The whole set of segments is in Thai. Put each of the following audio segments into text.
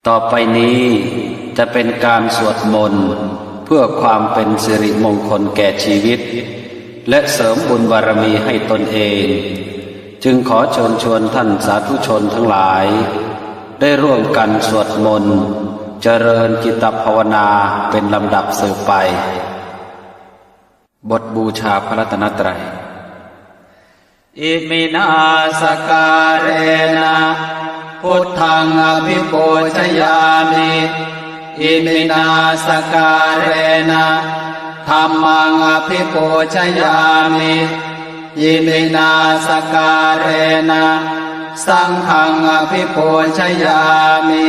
ต่อไปนี้จะเป็นการสวดมนต์เพื่อความเป็นสิริมงคลแก่ชีวิตและเสริมบุญบารมีให้ตนเองจึงขอเชิญชวนท่านสาธุชนทั้งหลายได้ร่วมกันสวดมนต์เจริญจิตภาวนาเป็นลำดับสืบไปบทบูชาพระรัตนตรัยอิมินาสการเรนะพุทธังอภิปูชยามิอิมินาสการเรนะธัมมังอภิปูชยามิอิมินาสการเรนะสังฆังอภิปูชยามิ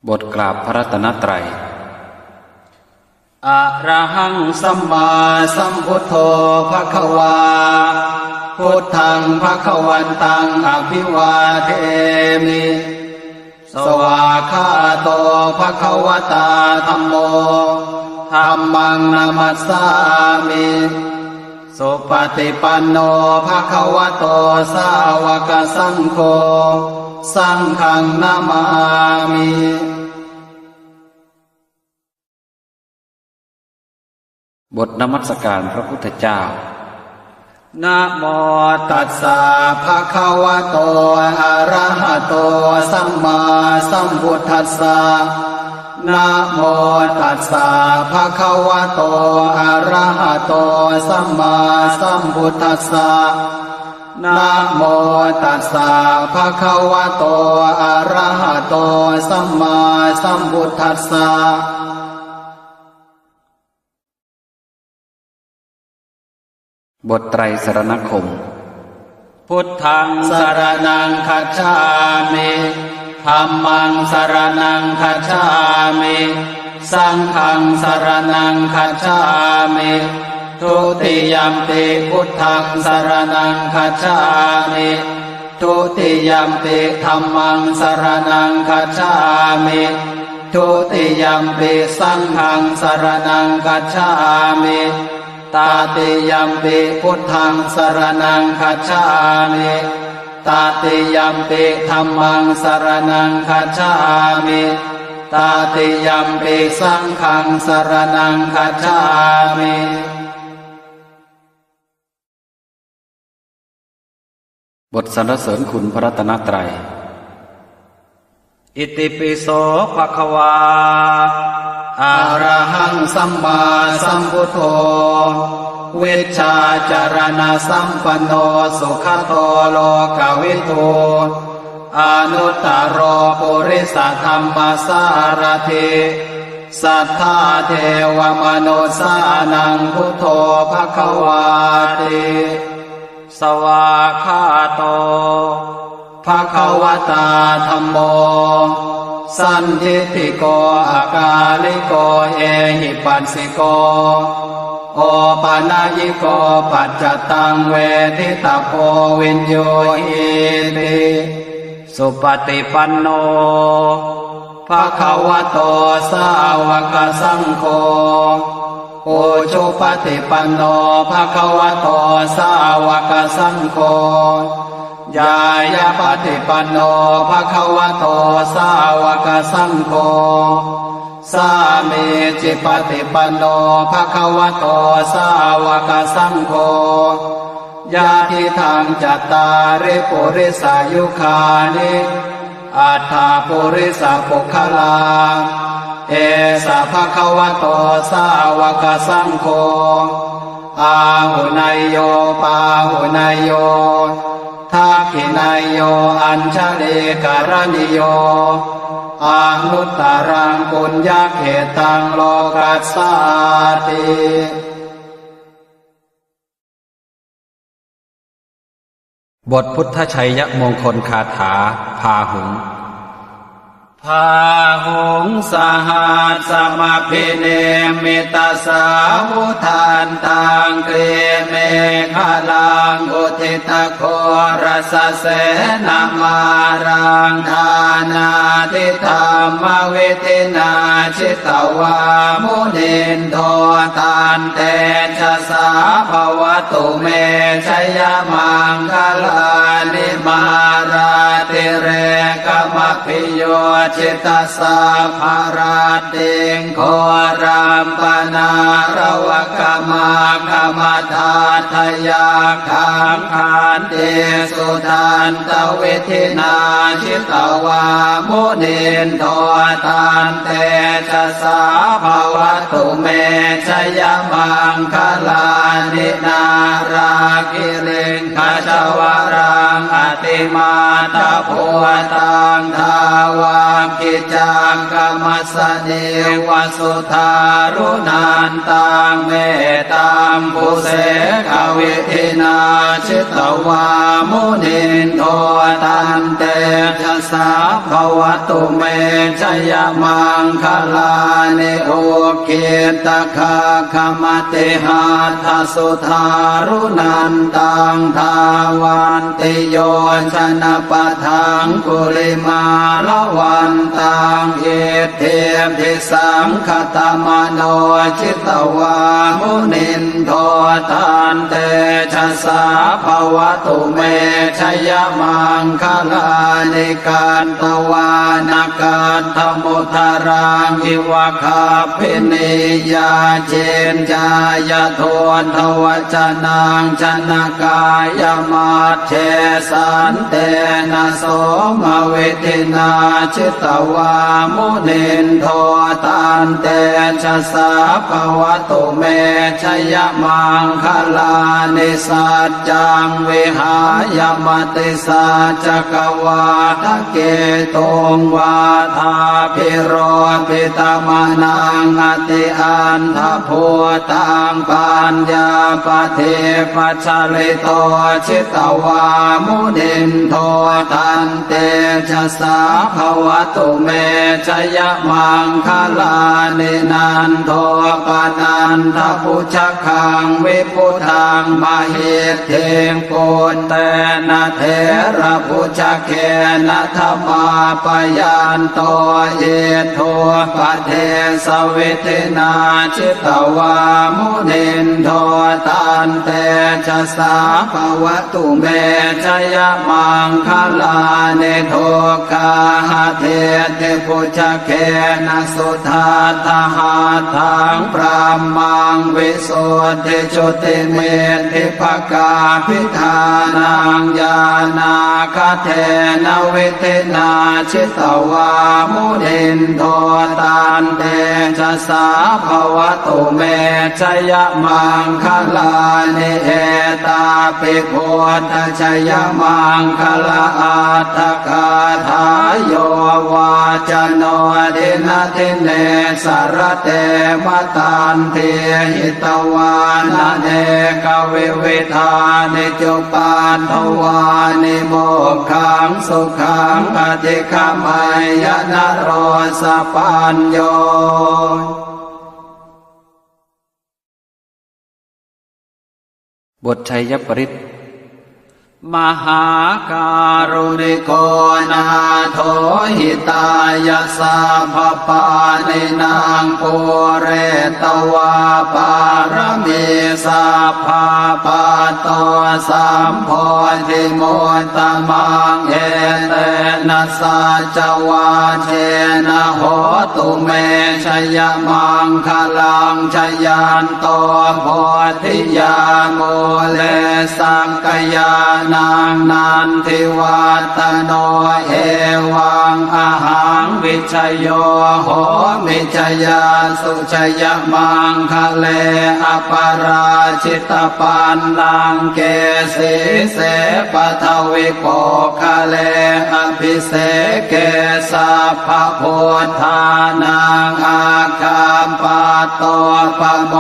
บทกราบพระรัตนตรัยอะระหังสัมมาสัมพุทโธภควาพุทธังภควันตังอภิวาเทมิสวากขาโตภควตาธัมโมธัมมังนามัสสามิสุปฏิปันโนภควโตสาวกสังโฆสังฆังนามามิบทนมัสการพระพุทธเจ้านะโมตัสสะภะคะวะโตอะระหะโตสัมมาสัมพุทธัสสะนะโมตัสสะภะคะวะโตอะระหะโตสัมมาสัมพุทธัสสะนะโมตัสสะภะคะวะโตอะระหะโตสัมมาสัมพุทธัสสะบทไตรสรณคมพุทธังสรณังคัจฉามิธัมมังสรณังคัจฉามิสังฆังสรณังคัจฉามิทุติยัมปิพุทธังสรณังคัจฉามิทุติยัมปิธัมมังสรณังคัจฉามิทุติยัมปิสังฆังสรณังคัจฉามิตาติยัมปิพุทธังสรณังคัจฉามิตาติยัมปิธัมมังสรณังคัจฉามิตาติยัมปิสังฆังสรณังคัจฉามิบทสรรเสริญคุณพระรัตนตรัยอิติปิโสภควาอะระหังสัมมาสัมพุทโธเวชชาจารณะสัมปันโนสุขโตโลกวิทูอนุตตโรปุริสธรรมสารถิสัทธาเทวมนุสานังพุทโธภควาติสวากขาโตภควตาธัมโมสันทิฏฐิโกอากาลิโกเอหิปัสสิโกโอปานายิโกปัจจตังเวทิตาโพวินโยหิติสุปฏิปันโนภควโตสาวกสังโฆโอชุปฏิปันโนภควโตสาวกสังโฆยายาปฏิปันโนภควโตสาวกสังโฆสามีจิปฏิปันโนภควโตสาวกสังโฆญาติทางจัตตาริปุริสายุคานิอัฏฐาปุริสปุคลาเอสะภควโตสาวกสังโฆอาหุนายโยปาหุนายโยทักขินายโยอัญชลีการณิโยอานุตตรังปุญญเขตังโลกัสสาติบทพุทธชัยมงคลคาถาพาหุงพาหุงสหัสสมภิเนมิตาสาวุทานตังเกเมฆลังอุทิตโครสเสนามารังทานาทิธรรมเวทินาชิตวามุนินโทตันเตชะสาภวตุเมชยมังคลานิ มาราติเรกมพิโยจิตตสาภาราติงโครามปนารวกมากมธาทยาขังขันติสุทันตเวทินาชิตวามุนินโทตันเตชะสาภวตุเมชยมังคลานินาราคิริงขจวรังอติมาตะโพตังทาวากิจังกมสสเนวสุธารุนันตังเมตัมปุเสกวิทินาชิตวามุนินโทตันเตชะสาภวตุเมชยมังคลานิโอเกตคาคมติหาทสุธารุนันตังทาวันติโยชนะปะทังกุลิมาละวันตังเอเทมทิสังคตมโนจิตวามุนินโทตันเตชะสาภวตุเมชยมังคลานิการตวานการธมุทารังอิวะคาภินิยาเจนจายโทนทวจนังชนะกายมาเทสันเตนะโสมเวทินาชิตวามุนินโทตันเตชะสาภวตุเมชยมังคลานิสัจจังวิหายมติสัจจกวาทะเกตุงวาทาภิโรปิตมนังอติอันทภูตังปัญญาปเทปัจฉลิโตชิตวามุนินโทตันเตชะสาภวตุเมชยมังคลานินันโทปนันทพุชคังวิพุทังมหิทธิงปุณเตนะเถระพุชเกนะธรรมาปยันโตเอโทปเทสวิทินาชิตวามุนินโทตันเตชะสาภวตุเมชยมังคลานิโทกาหเทติพุชเกนะสุธาทหาทังพระมังวิสุทธิจุติเมธิภกาภิธานังญาณาคเทนะวิทินาชิตวามุนินโทตันเตชะสาภวตุเมชยมังคลานิเอตาปิโพธชยมังคลาอัตถคาถาโยวาจโนดินาทิเนสารเตมตันเทหิตวานะเนกวิวิธานิจุปันทวานิโมกขังสุขังปฏิฆามัยยนโรสปัญโยบทชัยปริตมหาการุณิโกนาโถหิตายาสัพพานินางปุเรตวาปารมีสัพพาปะโตสัมโพธิโมตตมังเอเตนะสัจวาเชนะโหตุเมชยมังคลังชยันโตโพธิยาโมเลสังกยานางนันทิวัตโนเอวังอาหังวิชโยโหมิชยาสุชยมังคะเลอปราชิตปันนังเกสีเสปทวิโกคะเลอภิเสเกสัพพโพธานังอาคามปะโตปะโม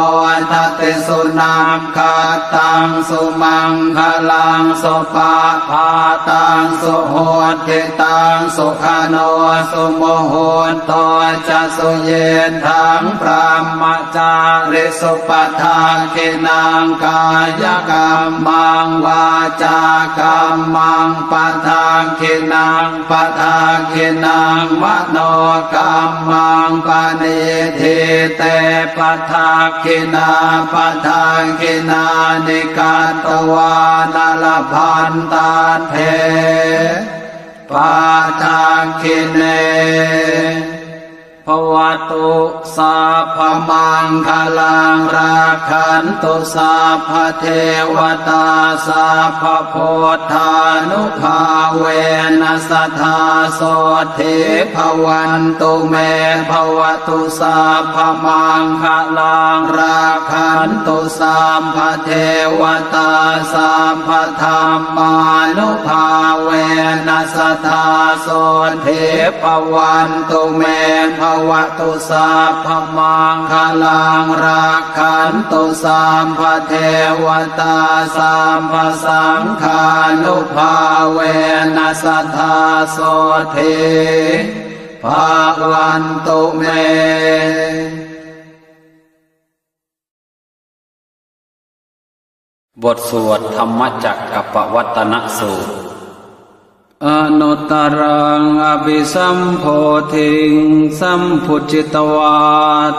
ทติสุนังคาตังสุมังคลังสุปาภาตังสุโหติตังสุขโนสุโมโหตจะสุเยทังพระมจาริสุปทาคินังกายกรรมังวาจากรรมังปทาคินังปทาคินังมโนกรรมังปณิทิเตปทาคินั าปทางกินานิกาตวานลพันตาเทปาทางกิเนภวตุสัพพมังคลังราคันตุสัพพเทวตาสัพพพุทธานุภาเวนัสทธาโสทิภวันตุเมภวตุสัพพมังคลังราคันตุสัพพเทวตาสัพพธรรมานุภาเวนัสทธาโสทิภวันตุเมภวตุสัพพมังคลังราคันตุสัพพเทวตาสัพพสังฆานุภาเวนัสทธาโสทิภวันตุเมบทสวดธรรมจักรกัปปวัตตนสูตรอนุตตรังอภิสัมโพธิงสัมพุจิตวา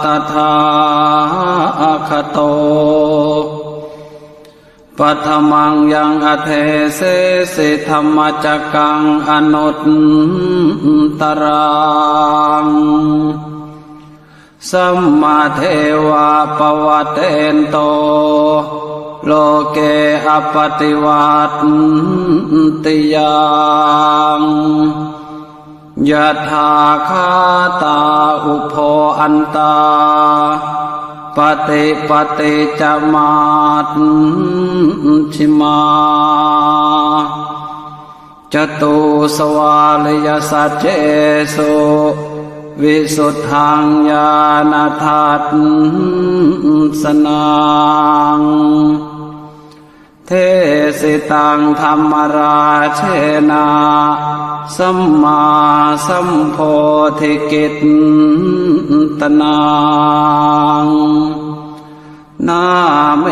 ตถาคโตปัทมังยังอเทเสสิธรรมจักกังอนุตตรังสัมมาเทวาปวัตเตนโตโลเกอปฏิวัติยังยะถาคาตาอุโภอันตาปฏิปฏิจมาชิมาจตุสวาลยสัจเจสุวิสุทธังญาณทัสสนังเทสิตังธรรมราเชนะสัมมาสัมโพธิกิตตนังนาเม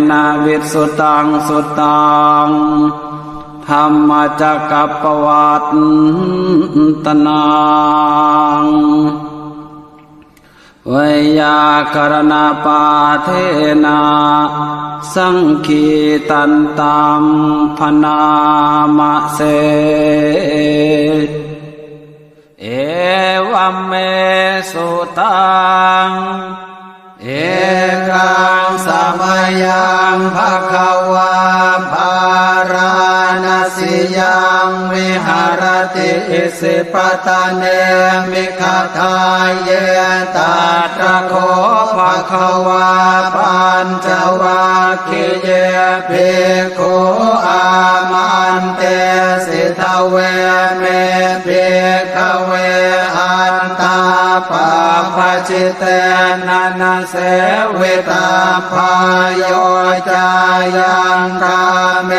นะวิสุตังสุตังธรรมจักกัปปวัตตนังเวยากรณปาเทนะสังคีตันตัมพนามะเสเอวัมเมสุตังเอกังสมัยยังภควาภาราณสิยังวิหารติอิสิปตะเนมิคทายเยตาตระโคภควาปัญจวัคคีย์เยภิกขุอามันเตสิทเวเมภิกขเวอันตาปะปะจิตเตนะนะเสวิตาพายโยจายังกาเม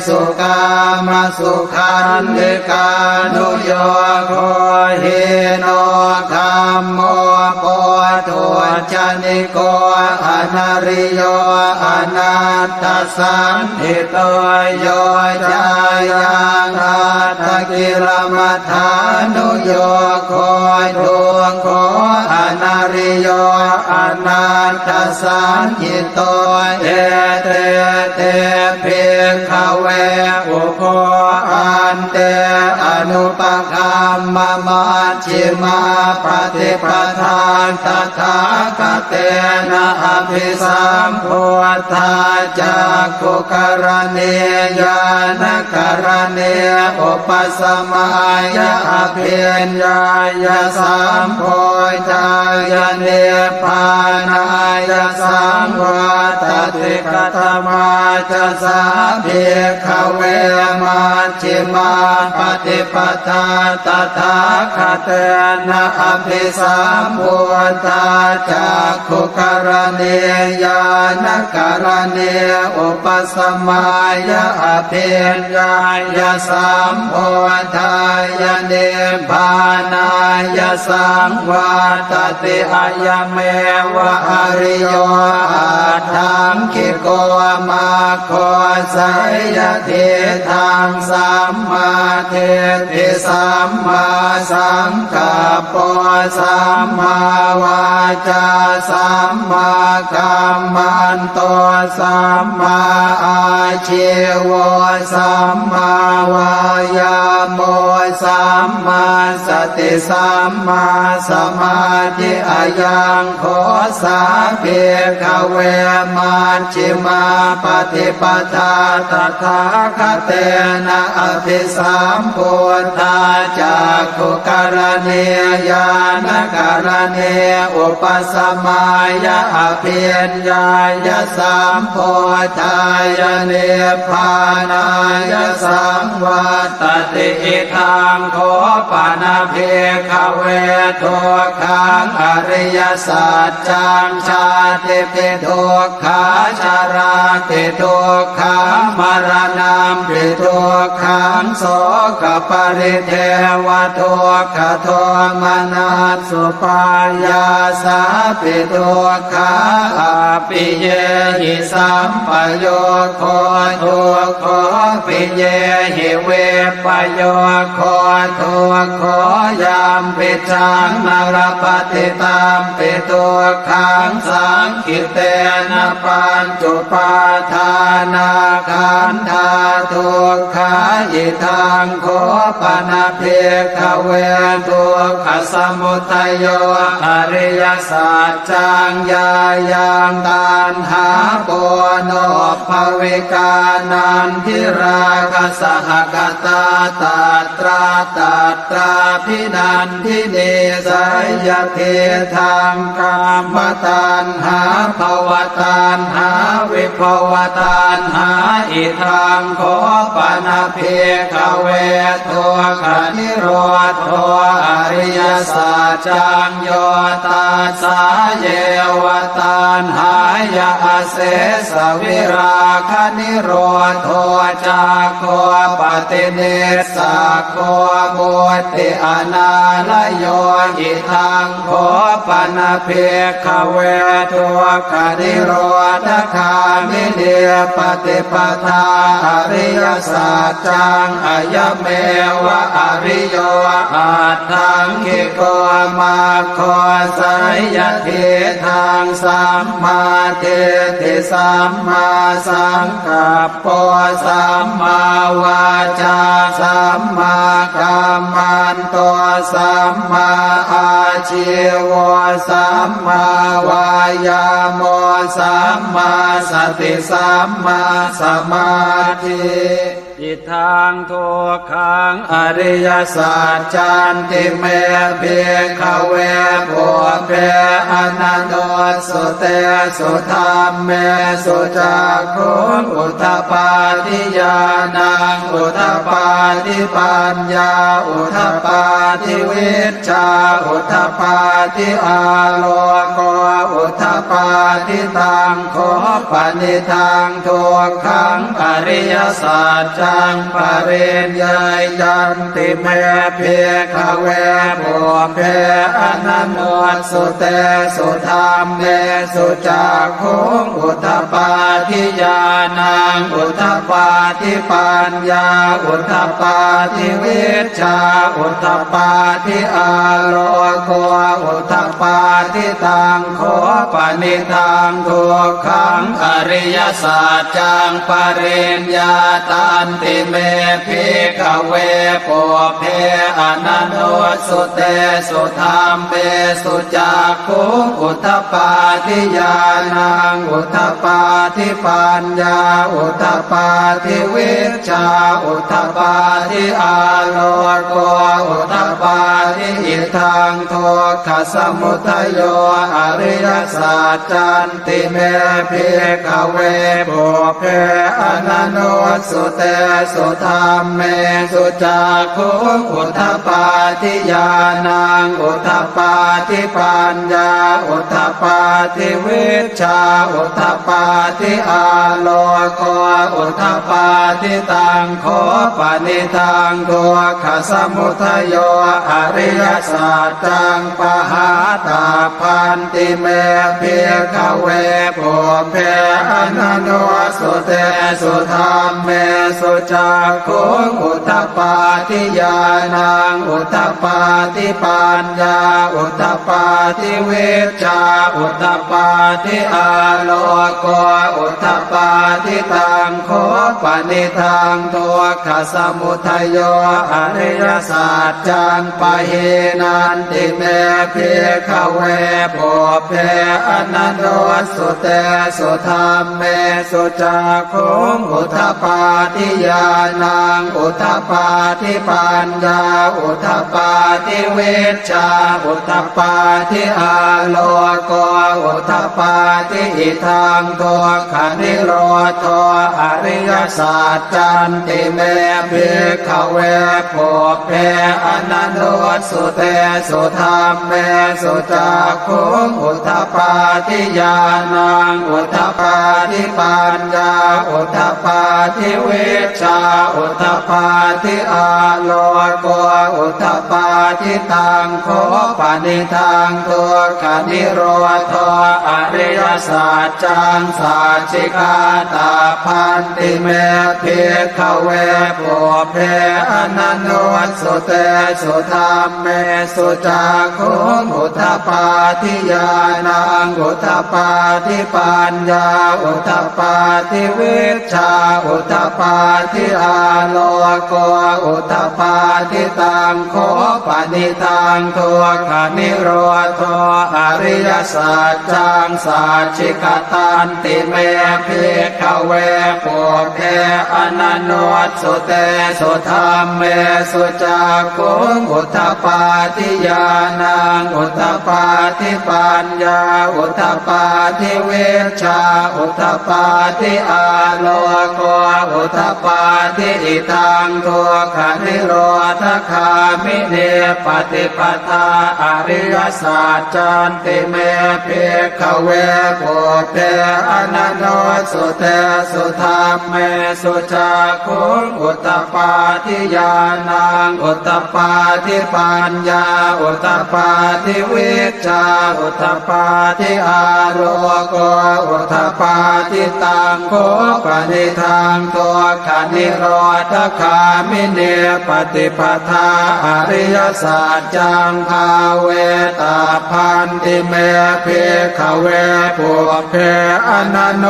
สุกามสุขันธิกานุโยโคหิโนคัมโมโพธุจนิโกอนาริโยอนัตตสันติโตโยจายังอัตถกิลมัฏฐานุโยโคทุงโคอนาริโยอนัตตสันติโตเอเตเตภิกขเวอุโภอันเตอนุปคัมมะมัชฌิมาปฏิปทาตถาคเตนะอภิสัมพุทธาจักขุกรณีญาณกรณีอุปสัมมายะอภิญญายะสัมโพธายะเนปานายะสังวาตติกตมาจะสาภิกขเวมัชฌิมาปฏิปทาตถาคเตนะอภิสัมพุทธาจักขุกรณีญาณกรณีอุปสัมมายะอภิญญายะสัมโพธายะเนปานายะสังวาตติอะยะเมวะอริโยอาทังคิโกมาโคสัยยะเทธังสั สัมมาทิฏฐิสัมมาสังกัปปะสัมมาวาจาสัมมากัมมันโตสัมมาอาชีวะสัมมาวายาโมสัมมาสติสัมมาสมาธิอายังโฆสาเพียขเวมัชฌิมาปฏิปทาตถาคเตนะอภิสัมพุทธาจักขุกรณียานการณีอุปสมัยอภิญญายสัมโพธายเนพานายสังวัตติอิทังโคปนะเพขเวทุกขังอริยสัจจังชาติปิทุกขาชาราติทุกขามรณะปิทุกขังโสกปริเทวทุกขโทมนัสสุปายาสาปิทุกขาอภิเยหิสัมปโยโคทุกขปิเยหิเวปโยโคทุกขยามปิจังนรปฏิตามปิทุกขังสังคิเตนะปัญจุปาทานาขันธาทุกขาอิทังโคปนะเพขเวทุกขสมุทัยโยอริยสัจจังญายังตัณหาปุโนภวิกานันทิราคะสหกตาตัตราพินันทิเนสยเทธังกามตัณหาภวตัณหาวิภวตัณหาอิทังโคปนะเพขเวทุกขนิโรธอริยสัจจังโยตัสสะเยวตัณหายาเสสวิราคนิโรธจักโคปฏิเนสะโคบุติอนาลโยหิทังโคปนะเพขเวทุกขนิโรธคามิเนปฏิปทาอริยสัจจังอายเมวะอริโยอัตถังคิโกมาโคสยเทธังสัมมาทิฏฐิสัมมาสังกัปปะสัมมาวาจาสัมมากัมมันโตสัมมาอาชีวะสัมมาวายาโมสัมมาสติสัมมาสมาธิอิทังทุกขังอริยสัจจันติเมเภขเวโภเพอนันโตสุเตสุธรรมเมสุจักขุงอุทธปาทิญาณังอุทธปาทิปัญญาอุทธปาทิวิชชาอุทธปาทิอาโลโกอุทธปาทิตังโคปนิทังทุกขังอริยสัจจังปริญญายันติเมเพขเวโภเพอนันโนสุเตสุธรรมเมสุจักขุงอุทธปาทิญาณังอุทธปาทิปัญญาอุทธปาทิวิชชาอุทธปาทิอาโลโกอุทธปาทิตังโคปนิทังทุกขังอริยสัจจังปริญญาตันติเมภิกขเวโภเพอนันโนสุเตสุธรรมเมสุจักขุงอุทธปาทิญาณังอุทธปาทิปัญญาอุทธปาทิวิชชาอุทธปาทิอาโลโกอุทธปาทิอิทังทุกขสมุทัยโยอริยสัจจันติเมภิกขเวโภเพอนันโนสุเตสุธรรมเมสุจักขุงอุทธปาทิญาณังอุทธปาทิปัญญาอุทธปาทิวิชชาอุทธปาทิอาโลโกอุทธปาทิตังโคปนิทังทุกขสมุทัยโยอริ ยสัจจังปหาตาพันติเมเพียขเวปุเพอนันโนสุเตสุธรรมเมสุจักขุอุตตปาทิญาณังอุตตปาทิปัญญาอุตตปาทิวิชชาอุตตปาทิอาโลโกอุตตปาทิตังโคปนิทังตัวขสมุทัยโยอริยสัจจังปะเหนันติเมเพียขเวปุเพอนันโนสุเตสุธรรมเมสุจักขุอุทธปาทิญาณังอุทธปาทิปัญญาอุทธปาทิวิชชาอุทธปาทิอาโลโกอุทธปาทิอิทังตัวขันธิโรโทอริยสัจจันติเมภิกขเวปุเพอนันโนสุเตสุธรรมเมสุจักขุอุทธปาทิญาณังอุทธปาทิปัญญาอุทธปาทิวิชชาอุทธปาทิอาโลโกอุทธปาทิตังโคปนิทังตัวขันธิโรโทอริยสัจจังสัจจิกาตาพันติเมภิกขเวปุเพอนันโนสุเตสุธรรมเมสุจักขุอุทธปาทิญาณังอุทธปาทิปัญญาอุทธปาทิวิชชาอุทธปาทิอาโลโกอุทธปาทิตังโคปนิทังตัวขันธิโรโทอริยสัจจังสัจจิกตันติเมภิกขเวปุเพอนันโนสุเตสุธรรมเมสุจักขุอุทธปาทิญาณังอุทธปาทิปัญญาอุทธปาทิวิชชาอุทธปาทิอาโลโกอุทธปาทิอิทังตัวขันธิโรธคามิเนปฏิปทาอริยสัจจันติเมภิกขเวปุเพอนันโนสุเตสุธรรมเมสุจักขุอุทธปาทิญาณังอุทธปาทิปัญญาอุทธปาทิวิชชาอุทธปาทิอาโลโกอุทธปาทิตังโคปนิทังตัวขันธิโรธคามิเนปฏิปทาอริยสัจจังภาเวตาพันติเมภิกขเวปุเพอนันโน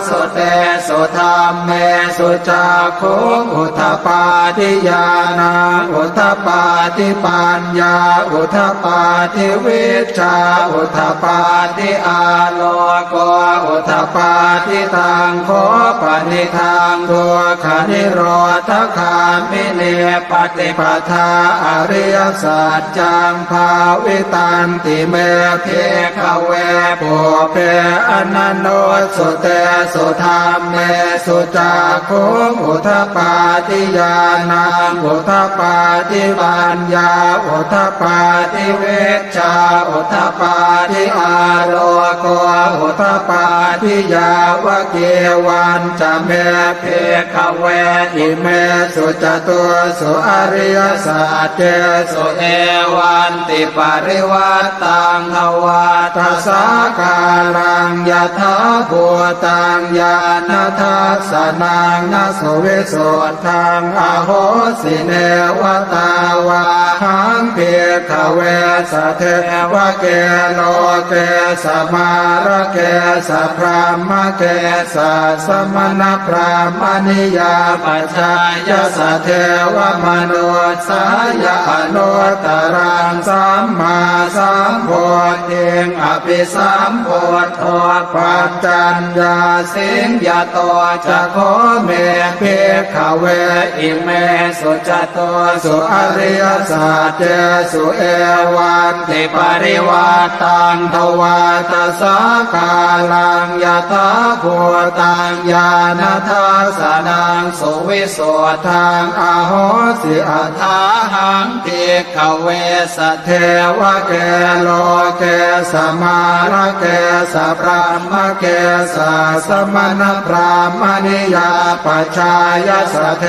สุเตสุธรรมเมสุจักขุอุทธปาทิญาณังอุทธปาทิปัญญาอุทธปาทิวิชชาอุทธปาทิอาโลโกอุทธปาทิตังโคปนิทังตัวขันธิโรธคามิเนปฏิปทาอริยสัจจังภาวิตันติเมภิกขเวปุเพอนันโนสุเตสุธรรมเมสุจักขุอุทธปาทิญาณังอุทธปาทิปัญญาอุทธปาทิวิชชาอุทธปาทิอาโลโกอุทธปาทิยาวะเกวันจะเมภิกขเวอิเมสุจตุสุอริยสัจเจสุเอวันติปริวัตตังภวาทัสสะกาลังยะถาภูตังญาณทัสสะนังนะโสวิสุทธังอโหสิเนวตาวาหังภิกขเวสะเทวะเกโลเกสมาระเกสะพรามเกสะสมณพราหมณิยาปัจจายสะเทวมนุสายะอนุตตรังสัมมาสัมโพธิอภิสัมโพธิปัจจัญญาสิงยะโตจะโคเมภิกขเวอิเมสุจโตสุอริยสัจเจสุเอวันติปริวัตตังทวาทัสสะกาลังยะถาภูตังญาณทัสสะนังสุวิสุทธังอโหส สิอัฏฐาหังภิกขเวสเทวะเกโลเกสมาระเกสพรามเกสสมณพราหมณิยาปัจจายสเท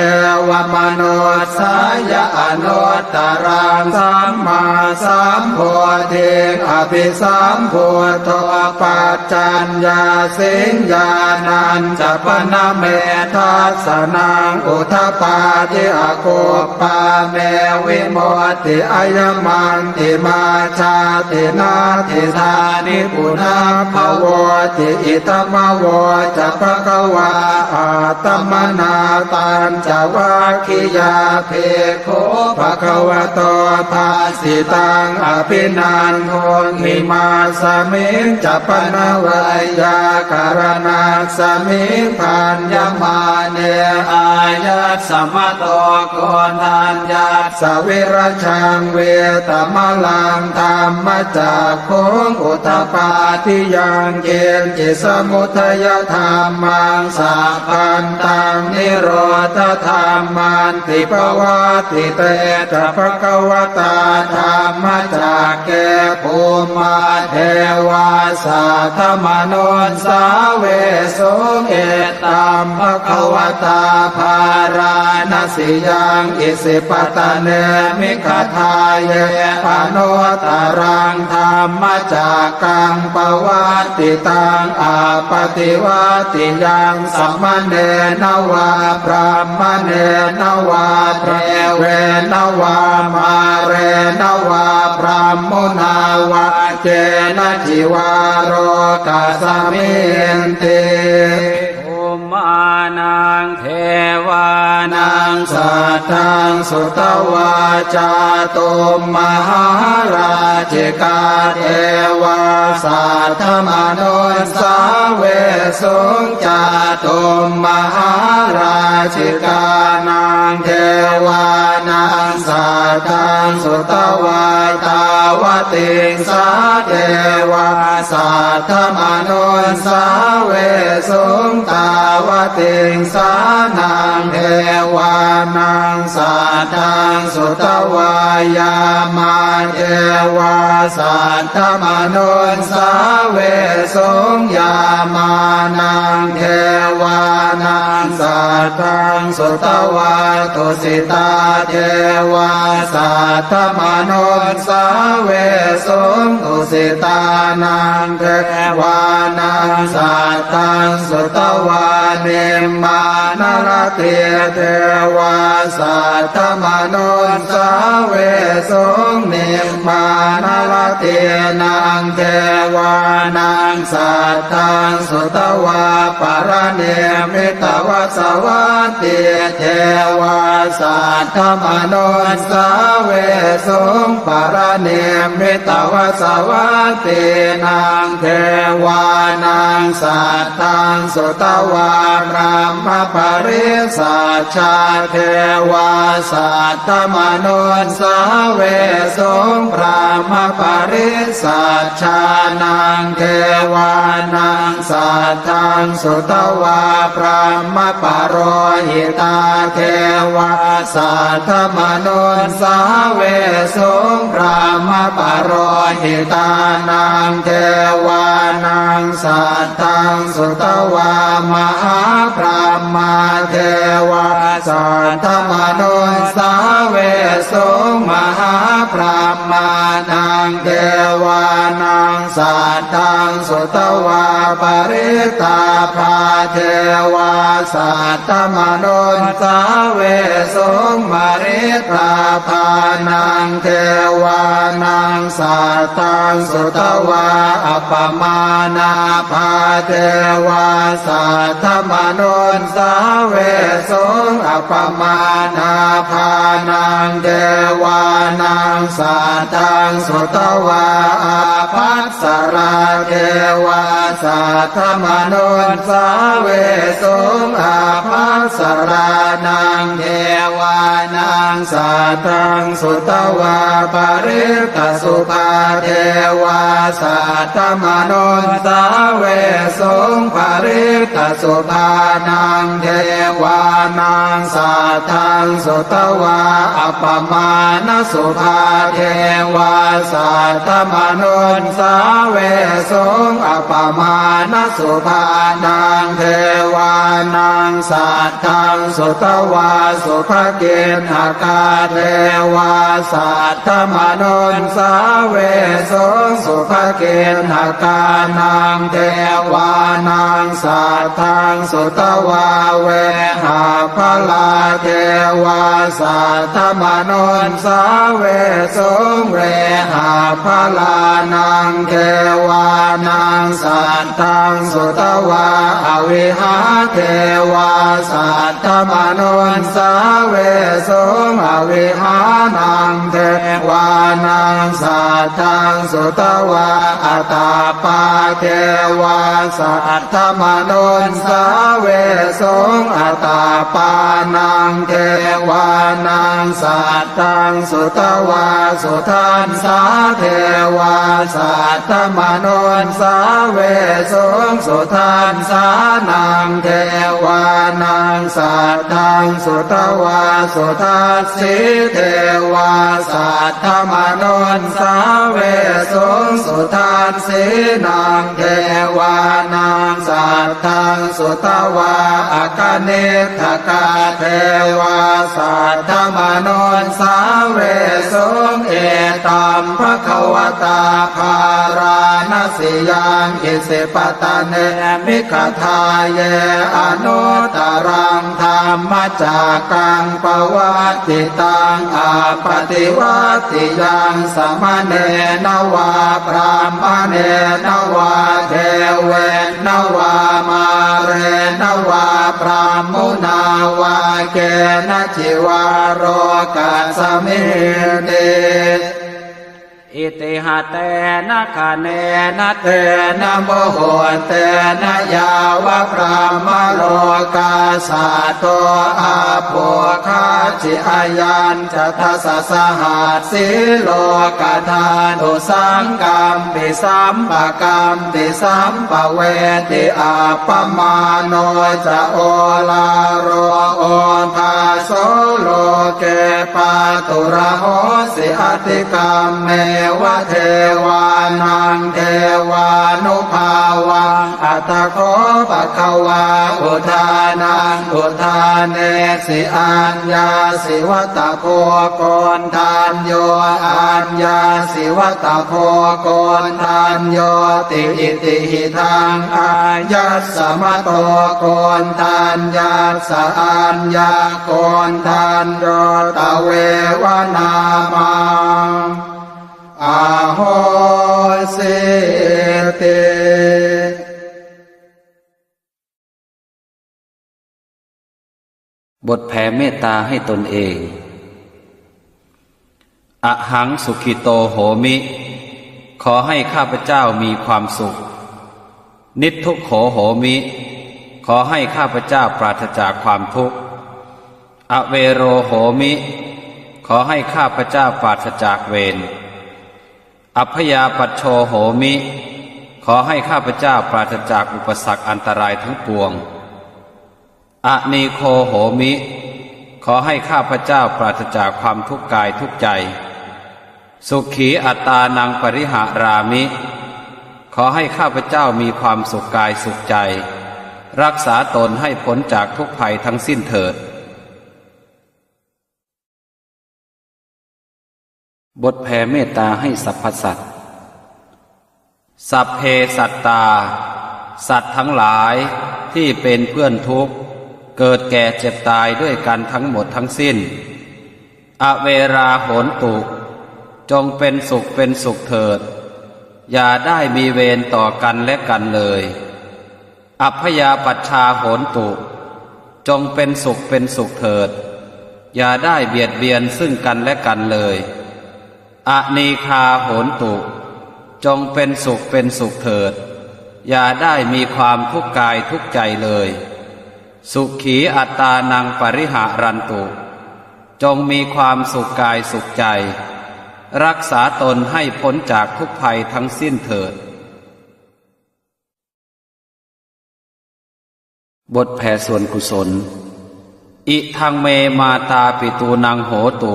วมโนสายอนุตตรังสัมมาสัมโพธิอภิสัมพุทโธปัจจัญญาสิงญาณัญจปนเมทัสสนังอุทปาทิอโกปาเมวิโมติอายมันติมาชาตินาทิธานิปุนาภโวติอิตมโวจะภะคะวาอาตมนาตัญจวัคคิยาเพโคภะคะวะโตภาสิตังอภินันโทหิมาสมิงจัปนวายาการณาสมิงพันยมาเนอายัสสมโตโกนัญญาสวิรชังเวตมลังธรรมจักขุงอุทปาทิยังเกณจิสมุทัยธรรมังสัพพันตังนิโรธธรรมันติภวติเตจะภะคะวตาธรรมจักเกภูมาเทวาสัทธมนุสสาเวสุเอตัมภะคะวตาภาราณสิยังอิสิปตะเนมิขทายเยปโนตรังธรรมจักกังปวัตติตังอาปฏิวัติยังสัมมเนนวาพรหมเนนวาเทเวนวามาเรนวาพรหมุนาวาเจนะจิวาโรกัสมินติภูมานังเทวานังสัทธังสุตวาจาตุมมหาราชิกาเทวาสัทธมนุสสาเวสุงจาตุมมหาราชิกานังเทวานังสัทธังสุตวาตาวติงสาเทวาสัทธมนุสสาเวสุงตาวติงสานังเทวานังสัทธังสุตวายามาเทวาสัทธมนุสสาเวสุงยามานังเทวานังสัทธังสุตวาตุสิตาเทวาสัทธมนุสสาเวสุงตุสิตานังเทวานังสัทธังสุตวาเนมานรเทเทวาสัทธมนุสสาเวสุงเนมานรเทนังเทวานังสัทธังสุตวาปรเนมิตวสวัตติเทวาสัทธมนุสสาเวสุงปรเนมิตวสวัตตินังเทวานังสัทธังสุตวาพรหมปริสัชชาเทวาสัทธมนุสสาเวสุงพรหมปริสัชชานังเทวานังสัทธังสุตวาพรหมปโรหิตาเทวาสัทธมนุสสาเวสุงพรหมปโรหิตานังเทวานังสัทธังสุตวามหาพรหมเทวาสัทธมนุสสาเวสุงมหาพรหมานังเทวานังสัทธังสุตวาปริตาภาเทวาสัทธมนุสสาเวสุงมริตาภานังเทวานังสัทธังสุตวาอัปปมานาภาเทวาสัทธมนุสสาเวสุงอัปปมานาภานังเทวา นังสัตตังสุตวาอาภัสสราเทวาสัทธมนุนสาเวสุงอาภัสสรานังเทวานังสัตตังสุตวาปริตตสุภาเทวาสัทธมนุนสาเวสุงปริตตสุภานังเทวานังสัทธังสุตวาอัปปมาณสุภาเทวาสัทธมนุนสาเวสุงอัปปมาณสุภานังเทวานังสัทธังสุตวาสุภกินหกาเทวาสัทธมนุนสาเวสุงสุภกินหกานังเทวานังสัทธังสุตวาเวหาภลาเทวาสัทธมนุนสาเวสุงเวหาภลานังเทวานังสัทธังสุตวาอวิหาเทวาสัทธมนุนสาเวสุงอวิหานังเทวานังสัทธังสุตวาอัตตาปาเทวาสัทธมนุนสาเวสุงอัตตาปานังเทวานังสัทธังสุตวาสุทันสาเทวาสัทธมนุนสาเวสุงสุทันสานังเทวานังสัทธังสุตวาสุทัสสิเทวาสัทธมนุนสาเวสุงสุทัสสินังเทวานังสัทธังสุตวาอากเนทกาเทวาสัทธมนุนสาเวสุงเอตัมภควตาภาราณสิยังอิสิปตะเนมิขทาเยอนุตตรังธรรมจักกังปวัตติตังอาปฏิวัติยังสมเนนวาพรามเนนวาเทเวนวามาเรนวาพรามมุนาวาเกณจิวาโรกัสสมิเนอิติหะเตนะคะเนนะเตนะโมโหเตนะยาวะพรามโลกาสัตโตอาโภคาจิอายัญจะทัสสะหัสสิโลกธาตุสังกัมปิสัมปะกัมปิสัมปะเวติอาปมาโนจะโอลาโรโอภาโสโลเกปาตุระโหสิอติกัมเมวะเทวานังเทวานุภาวังอัตถโคปะคะวาอุทานังอุทานเนสิอัญญาสิวัตโคโกนทานโยอัญญาสิวัตโคโกนทานโยติอิติหิทังอายัสสมโตโกนทานยัสสะอัญญาโกนทานโยตะเววนามังอาโหสิติบทแผ่เมตตาให้ตนเองอหังสุขิโตโหมิขอให้ข้าพเจ้ามีความสุขนิททุกโขโหมิขอให้ข้าพเจ้าปราศจากความทุกข์อเวโรโหมิขอให้ข้าพเจ้าปราศจากเวรอัพยาปัชโชโหมิขอให้ข้าพเจ้าปราศจากอุปสรรคอันตรายทั้งปวงอนีโคโหมิขอให้ข้าพเจ้าปราศจากความทุกข์กายทุกใจสุขีอัตตานังปริหารามิขอให้ข้าพเจ้ามีความสุขกายสุขใจรักษาตนให้พ้นจากทุกภัยทั้งสิ้นเถิดบทแผ่เมตตาให้สรรพสัตว์สัพเพสัตตาสัตว์ทั้งหลายที่เป็นเพื่อนทุกข์เกิดแก่เจ็บตายด้วยกันทั้งหมดทั้งสิ้นอเวราโหนตุจงเป็นสุขเป็นสุขเถิดอย่าได้มีเวรต่อกันและกันเลยอัพยาปัชชาโหนตุจงเป็นสุขเป็นสุขเถิดอย่าได้เบียดเบียนซึ่งกันและกันเลย อเนคาโหนตุจงเป็นสุขเป็นสุขเถิดอย่าได้มีความทุกข์กายทุกข์ใจเลยสุขีอัตตานังปริหารันตุจงมีความสุขกายสุขใจรักษาตนให้พ้นจากทุกภัยทั้งสิ้นเถิดบทแผ่ส่วนกุศลอิทังเมมาตาปิตูนังโหตุ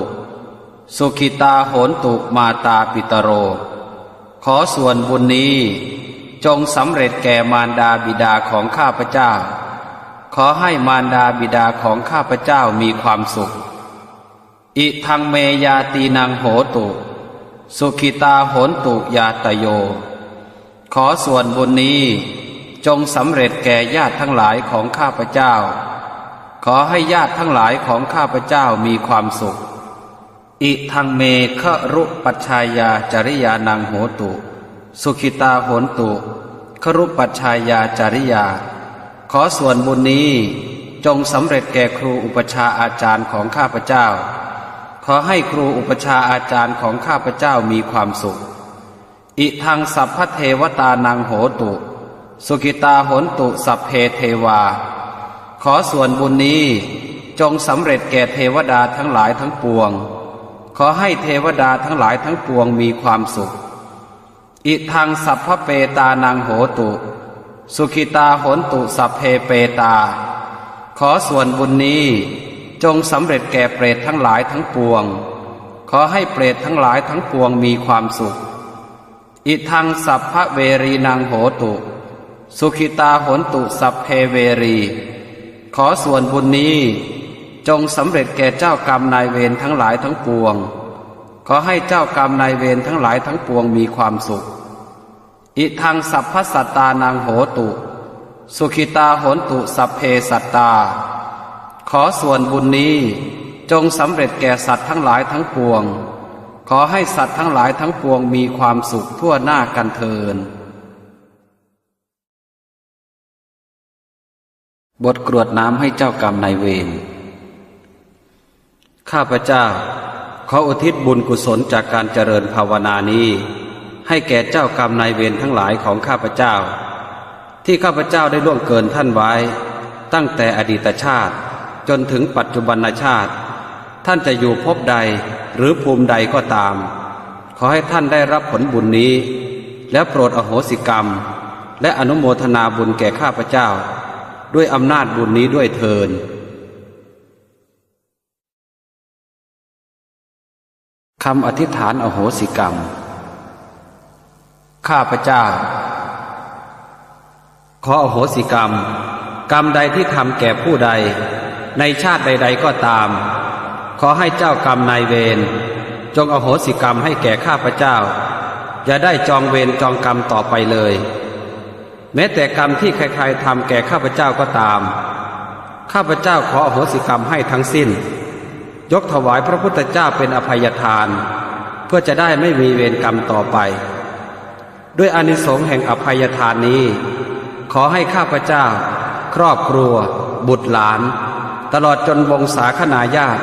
สุขิตาโหนตุมาตาปิตโรขอส่วนบุญนี้จงสำเร็จแก่มารดาบิดาของข้าพเจ้าขอให้มารดาบิดาของข้าพเจ้ามีความสุขอิทังเมยาตีนังโหตุสุขิตาโหนตุยาตโยขอส่วนบุญนี้จงสำเร็จแก่ญาติทั้งหลายของข้าพเจ้าขอให้ญาติทั้งหลายของข้าพเจ้ามีความสุขอิทังเมฆรุปัชชายาจริยานังโหตุสุขิตาโหนตุครุปัชชายาจริยาขอส่วนบุญนี้จงสำเร็จแก่ครูอุปชาอาจารย์ของข้าพเจ้าขอให้ครูอุปชาอาจารย์ของข้าพเจ้ามีความสุขอิทังสัพพเทวตานังโหตุสุขิตาโหนตุสัพเพเทวาขอส่วนบุญนี้จงสำเร็จแก่เทวดาทั้งหลายทั้งปวงขอให้เทวดาทั้งหลายทั้งปวงมีความสุขอิทังสัพพเปตานังโหตุสุขิตาโหนตุสัพเพเปตาขอส่วนบุญนี้จงสำเร็จแก่เปรตทั้งหลายทั้งปวงขอให้เปรตทั้งหลายทั้งปวงมีความสุขอิทังสัพพเวรีนังโหตุสุขิตาโหนตุสัพเพเวรีขอส่วนบุญนี้จงสำเร็จแก่เจ้ากรรมนายเวรทั้งหลายทั้งปวงขอให้เจ้ากรรมนายเวรทั้งหลายทั้งปวงมีความสุขอิทังสัพพสัตตานังโหตุสุขิตาโหนตุสัพเพสัตตาขอส่วนบุญนี้จงสำเร็จแก่สัตว์ทั้งหลายทั้งปวงขอให้สัตว์ทั้งหลายทั้งปวงมีความสุขทั่วหน้ากันเทินบทกรวดน้ำให้เจ้ากรรมนายเวรข้าพเจ้าขออุทิศบุญกุศลจากการเจริญภาวนานี้ให้แก่เจ้ากรรมนายเวรทั้งหลายของข้าพเจ้าที่ข้าพเจ้าได้ล่วงเกินท่านไว้ตั้งแต่อดีตชาติจนถึงปัจจุบันชาติท่านจะอยู่ภพใดหรือภูมิใดก็ตามขอให้ท่านได้รับผลบุญนี้และโปรดอโหสิกรรมและอนุโมทนาบุญแก่ข้าพเจ้าด้วยอำนาจบุญนี้ด้วยเทินคำอธิษฐานอโหสิกรรมข้าพเจ้าขออโหสิกรรมกรรมใดที่ทำแก่ผู้ใดในชาติใดๆก็ตามขอให้เจ้ากรรมนายเวรจงอโหสิกรรมให้แก่ข้าพเจ้าอย่าได้จองเวรจองกรรมต่อไปเลยแม้แต่กรรมที่ใครๆทำแก่ข้าพเจ้าก็ตามข้าพเจ้าขออโหสิกรรมให้ทั้งสิ้นยกถวายพระพุทธเจ้าเป็นอภัยทานเพื่อจะได้ไม่มีเวรกรรมต่อไปด้วยอานิสงส์แห่งอภัยทานนี้ขอให้ข้าพเจ้าครอบครัวบุตรหลานตลอดจนวงศาคณาญาติ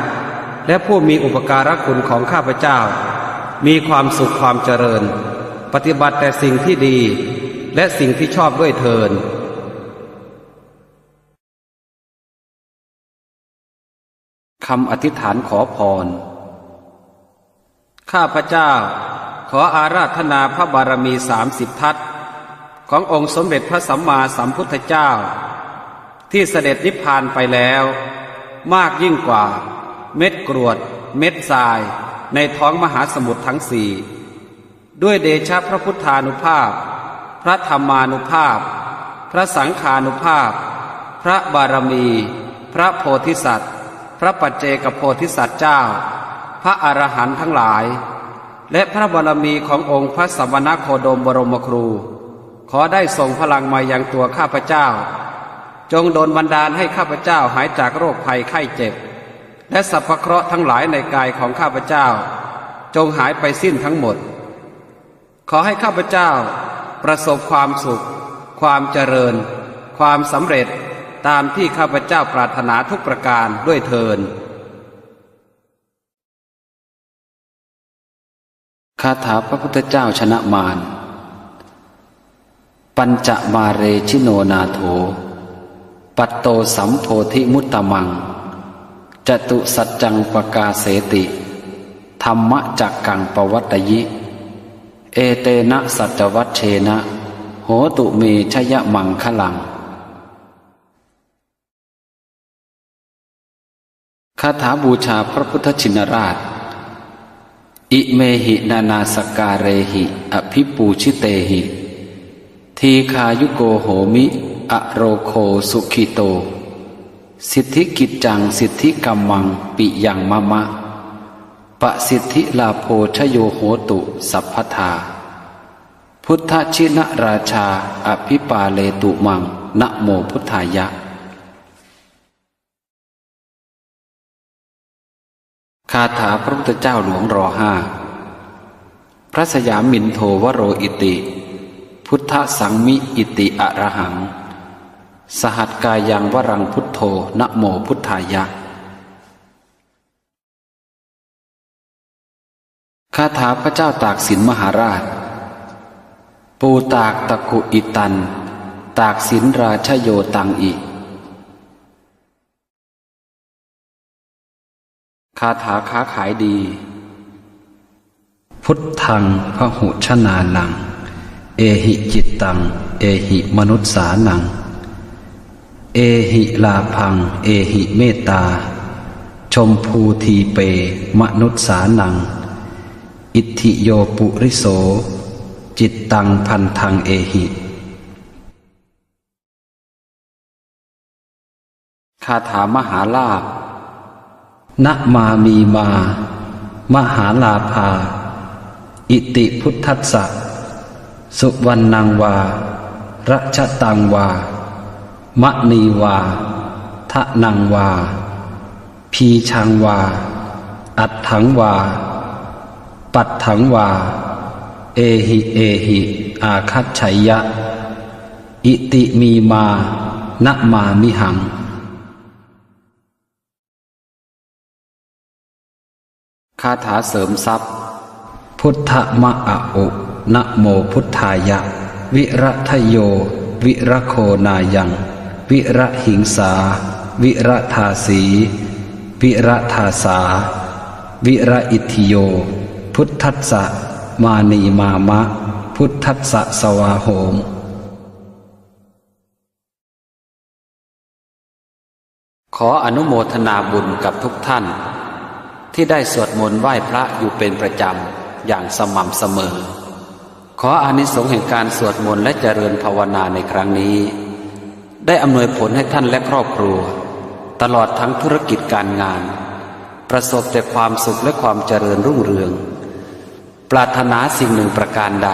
และผู้มีอุปการะคุณของข้าพเจ้ามีความสุขความเจริญปฏิบัติแต่สิ่งที่ดีและสิ่งที่ชอบด้วยเทินคำอธิษฐานขอพรข้าพเจ้าขออาราธนาพระบารมี30 ทัศขององค์สมเด็จพระสัมมาสัมพุทธเจ้าที่เสด็จนิพพานไปแล้วมากยิ่งกว่าเม็ดกรวดเม็ดทรายในท้องมหาสมุทรทั้งสี่ด้วยเดชะพระพุทธานุภาพพระธรรมานุภาพพระสังฆานุภาพพระบารมีพระโพธิสัตว์พระปัจเจกโพธิสัตว์เจ้าพระอรหันต์ทั้งหลายและพระบารมีขององค์พระสมณโคดมบรมครูขอได้ส่งพลังมายังตัวข้าพเจ้าจงโดลบันดาลให้ข้าพเจ้าหายจากโรคภัยไข้เจ็บและสรรพเคราะห์ทั้งหลายในกายของข้าพเจ้าจงหายไปสิ้นทั้งหมดขอให้ข้าพเจ้าประสบความสุขความเจริญความสำเร็จตามที่ข้าพเจ้าปรารถนาทุกประการด้วยเทิน คาถาพระพุทธเจ้าชนะมารปัญจมาเรชิโนนาโถปัตโตสัมโพธิมุตตมังจตุสัจจังปกาเสติธรรมจักกังปวัตตยิเอเตนะสัจวัชเชนะโหตุเมชยมังคลังคาถาบูชาพระพุทธชินราชอิเมหินานาสการเรหิอภิปูชิเตหิทีคายุโกโหมิอโรโคสุขิโตสิทธิกิจจังสิทธิกัมมังปิยังมะมะปะสิทธิลาโภชโยโหตุสัพพทาพุทธชินราชาอภิปาเลตุมังนะโมพุทธายะคาถาพระพุทธเจ้าหลวงร.5 พระสยามินโทวโรอิติพุทธสังมิอิติอรหังสหัสกายังวรังพุทโธนะโมพุทธายะคาถาพระเจ้าตากสินมหาราชปูตากตะกุอิตันตากสินราชโยตังอิคาถาค้าขายดีพุทธังพหุชนานังเอหิจิตตังเอหิมนุสสานังเอหิลาพังเอหิเมตตาชมพูทีเปมนุสสานังอิทธิโยปุริโสจิตตังพันธังเอหิคาถามหาลาภนะมามีมามหาลาภาอิติพุทธัสสะสุวรรณังวารัชตังวามะนีวาทะนังวาพีชังวาอัตถังวาปัตถังวาเอหิเอหิอาคัจฉัยยะอิติมีมานะมามิหังคาถาเสริมทรัพย์พุทธมะอะอุนะโมพุทธายะวิรัทโยวิรโคนายังวิระหิงสาวิระทาสีวิระทาสาวิระอิทธิโยพุทธัสสะมานีมามะพุทธัสสะสวาโหมขออนุโมทนาบุญกับทุกท่านที่ได้สวดมนต์ไหว้พระอยู่เป็นประจำอย่างสม่ำเสมอขออานิสงส์แห่งการสวดมนต์และเจริญภาวนาในครั้งนี้ได้อำนวยผลให้ท่านและครอบครัวตลอดทั้งธุรกิจการงานประสบแต่ความสุขและความเจริญรุ่งเรืองปรารถนาสิ่งหนึ่งประการใด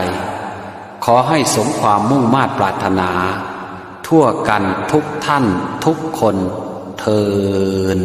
ขอให้สมความมุ่งมา่ปรารถนาทั่วกันทุกท่านทุกคนเทอญ